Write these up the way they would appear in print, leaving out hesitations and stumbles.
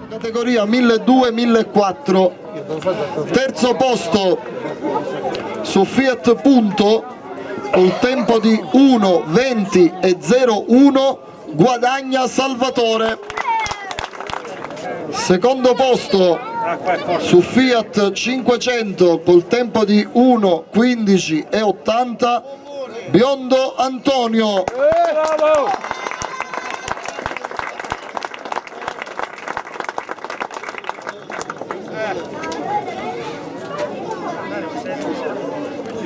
Categoria 1200-1400, terzo posto su Fiat Punto col tempo di 1:20:01 guadagna Salvatore. Secondo posto su Fiat 500 col tempo di 1:15:80 Biondo Antonio.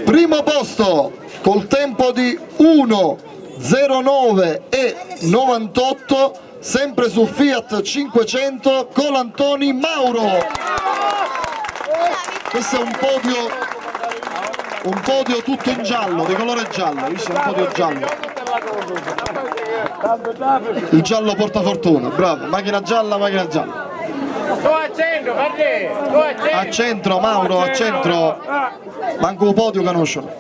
Primo posto col tempo di 1:09:98 sempre su Fiat 500 Colantoni Mauro. Questo è un podio tutto in giallo, di colore giallo, visto un podio giallo. Il giallo porta fortuna, bravo, macchina gialla, macchina gialla. A centro Mauro, a centro, manco un podio conoscono.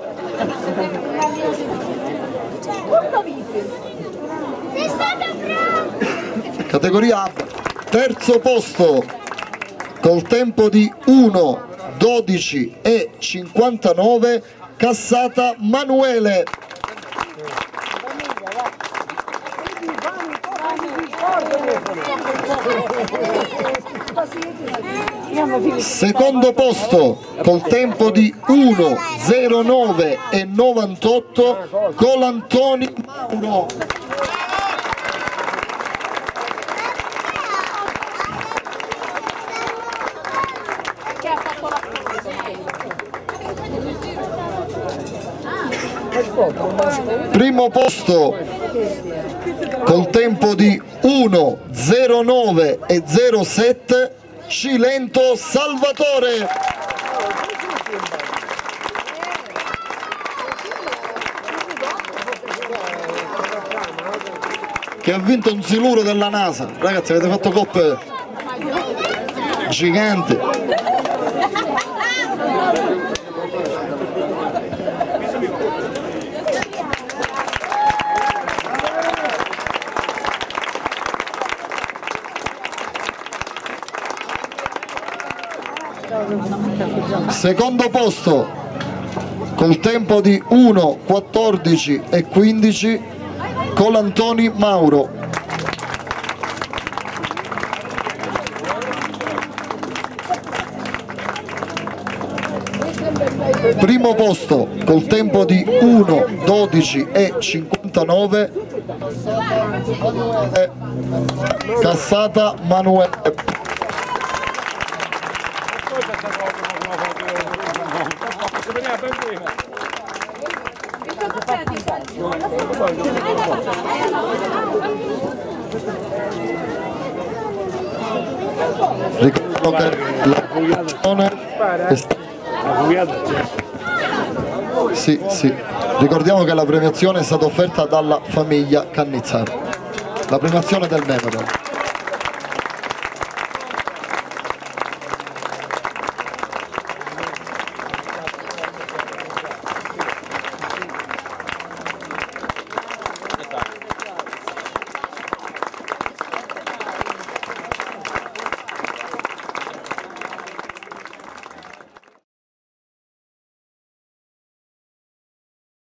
Categoria A, terzo posto col tempo di 1:12:59 Cassata Manuele. Secondo posto col tempo di 1:09:98 Colantoni Mauro. Primo posto col tempo di 1:09:07 Cilento Salvatore. Che ha vinto un siluro della NASA. Ragazzi, avete fatto coppe giganti. Secondo posto col tempo di 1:14:15 Colantoni Mauro. Primo posto col tempo di 1:12:59 Cassata Manuele. Ricordo che la ricordiamo che la premiazione è stata offerta dalla famiglia Cannizzaro, la premiazione del Memorial.